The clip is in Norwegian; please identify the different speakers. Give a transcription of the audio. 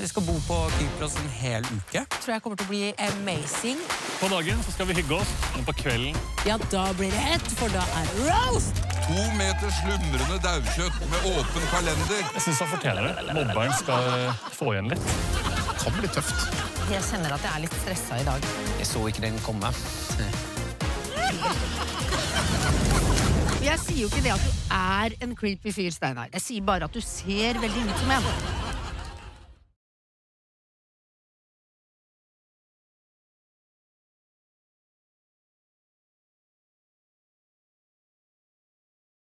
Speaker 1: Vi skal bo på Kypros en hel uke.
Speaker 2: Tror jeg kommer til å bli amazing.
Speaker 3: På dagen så skal vi hygge oss, men på kvelden...
Speaker 2: Ja, da blir det hett, for da er det roast!
Speaker 4: 2 meter slumrende daukjøtt med åpen kalender.
Speaker 3: Jeg synes han fortjener det. Mobberen skal få igjen litt.
Speaker 4: Det kan bli tøft.
Speaker 2: Jeg kjenner at jeg er litt stresset i dag.
Speaker 1: Jeg så ikke den komme.
Speaker 2: Jeg sier jo ikke det at du er en creepy fyr, Steinar. Jeg sier bare at du ser veldig ut som en.